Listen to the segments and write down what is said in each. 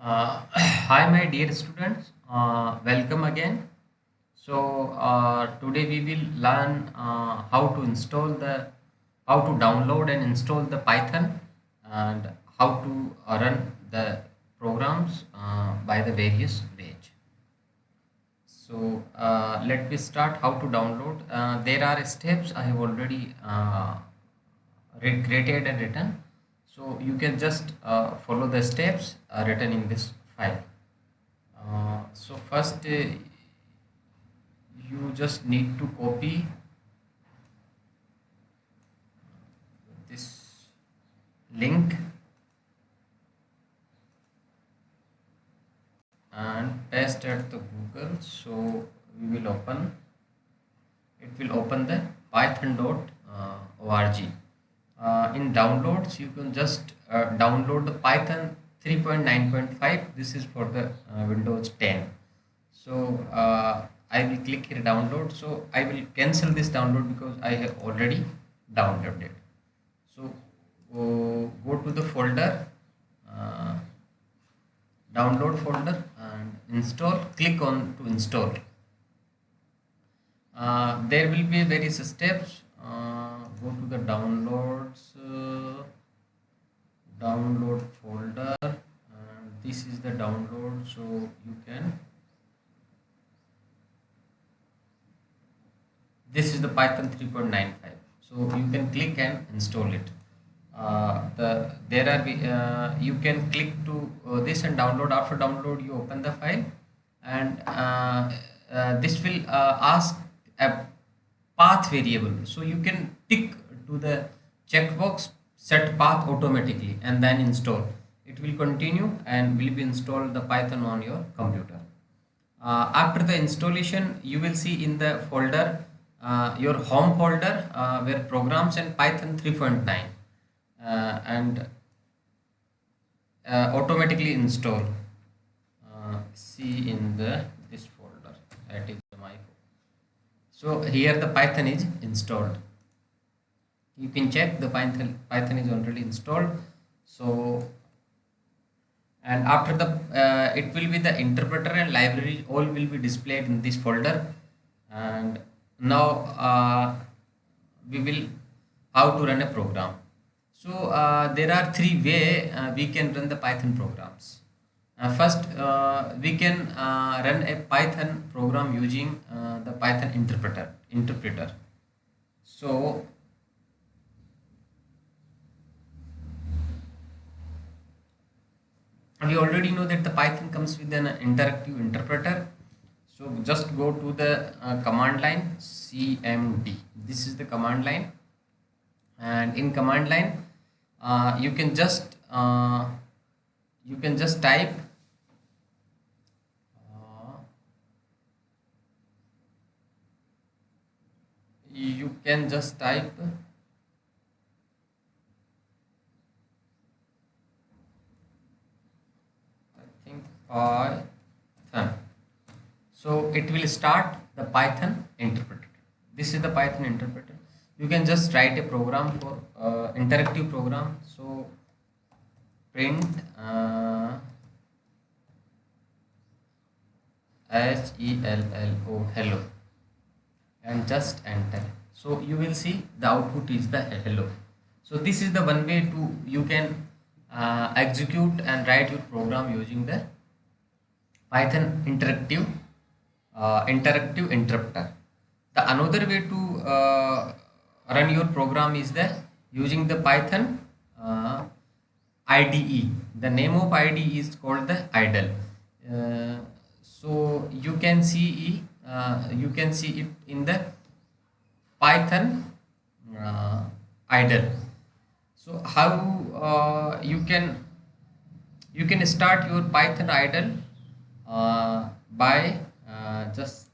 Hi, my dear students. Welcome again. Today we will learn how to download and install the Python and how to run the programs by the various ways. Let me start how to download. There are steps I have already created and written. So you can just follow the steps written in this file. First, you just need to copy this link and paste at the Google. So we will open. It will open the python.org. In downloads, you can just download the Python 3.9.5. This is for the Windows 10. I will click here download. So I will cancel this download because I have already downloaded. So go to the folder, uh, download folder and install. Click on to install. There will be various steps. Go to the downloads, download folder, and this is the download. So you can. This is the Python 3.95. So you can click and install it. You can click to this and download. After download, you open the file, and this will ask a path variable. So you can tick to the checkbox set path automatically and then install. It will continue and will be installed the Python on your computer. After the installation, you will see in the folder, your home folder, where programs and Python 3.9 and automatically install. See in the this folder, that is my. So here the Python is installed. You can check the Python is already installed. So, and after the it will be the interpreter and library all will be displayed in this folder. And now we will how to run a program. So there are three way we can run the Python programs. First, we can run a Python program using the Python interpreter. So we already know that the Python comes with an interactive interpreter. So just go to the command line cmd. This is the command line, and in command line, you can just type uh, you can just type I think Python. So it will start the Python interpreter. This is the Python interpreter. You can just write a program for interactive program. So print hello and just enter. So you will see the output is the hello. So this is the one way to you can execute and write your program using the Python interactive interpreter. The another way to run your program is the using the Python IDE. The name of IDE is called the idle. So you can see it in the Python idle. So how you can start your Python idle by just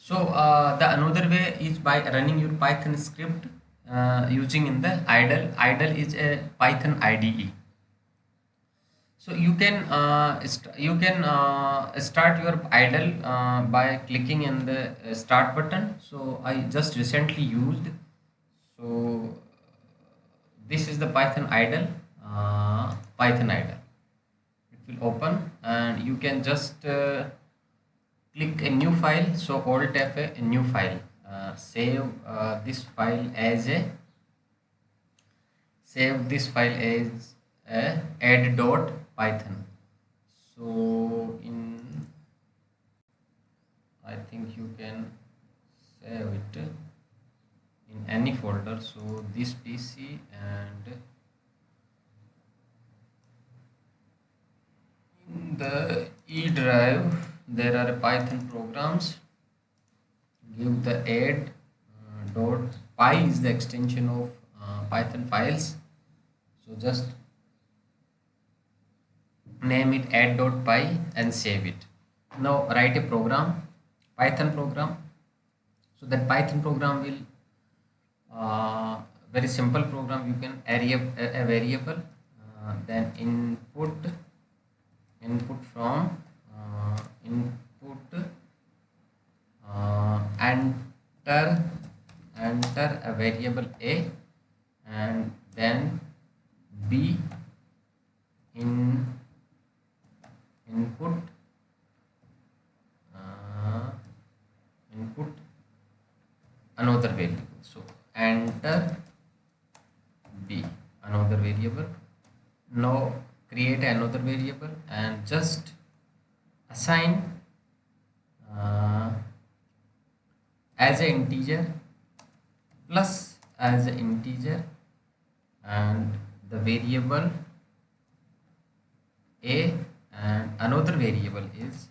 So the another way is by running your Python script using in the idle. Idle is a Python IDE. So you can start your idle by clicking in the start button. So I just recently used. So this is the Python idle. Python idle. It will open, and you can just click a new file. So alt F a new file. Save this file as a save this file as a add.python. So in I think you can save it in any folder. So this PC, and in the E drive there are Python programs. Give the add dot py is the extension of Python files. So just name it add.py and save it. Now write a program, Python program. So that Python program will very simple program. You can a variable, then input from input enter a variable a, and then b in input input another variable. So enter b another variable. Now create another variable and just assign as an integer plus as an integer, and the variable a, and another variable is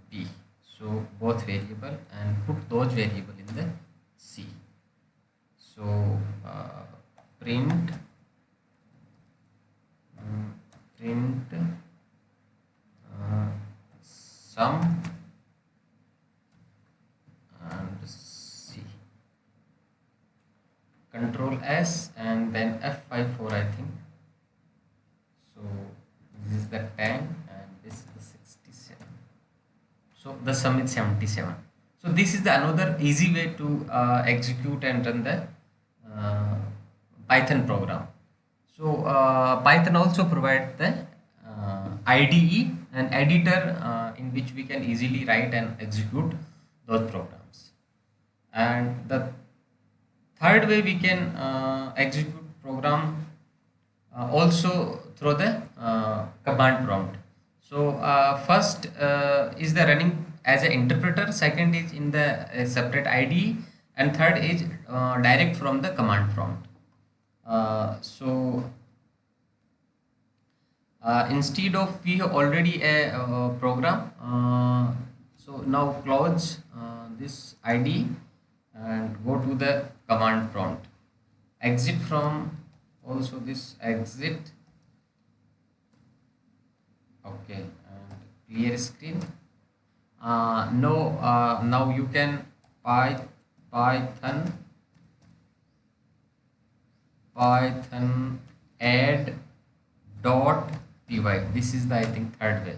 b. So both variable, and put those variable in the C. So print sum and C. Control S and then F5 for, I think. So this is the 10 and this is the 67. So the sum is 77. So this is the another easy way to execute and run the Python program. So Python also provides the IDE, an editor in which we can easily write and execute those programs. And the third way we can execute program also through the command prompt. So first is the running as an interpreter, second is in the separate IDE, and third is direct from the command prompt. So instead of we have already a program, so now close this IDE and go to the command prompt, exit from also this exit, okay, and clear screen. Now you can Python add dot py. This is the, I think, third way.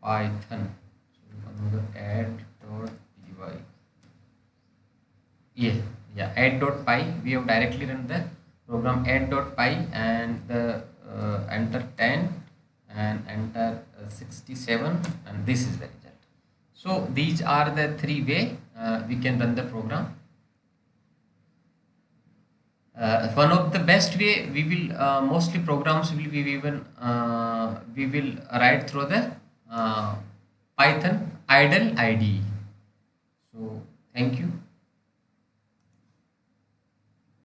Python, so another add dot py. Yeah, add dot py. We have directly run the program add dot py, and the enter 10 and enter 67, and this is the result. So these are the three way we can run the program. One of the best way, we will mostly programs will be even we will write through the Python idle IDE. So thank you.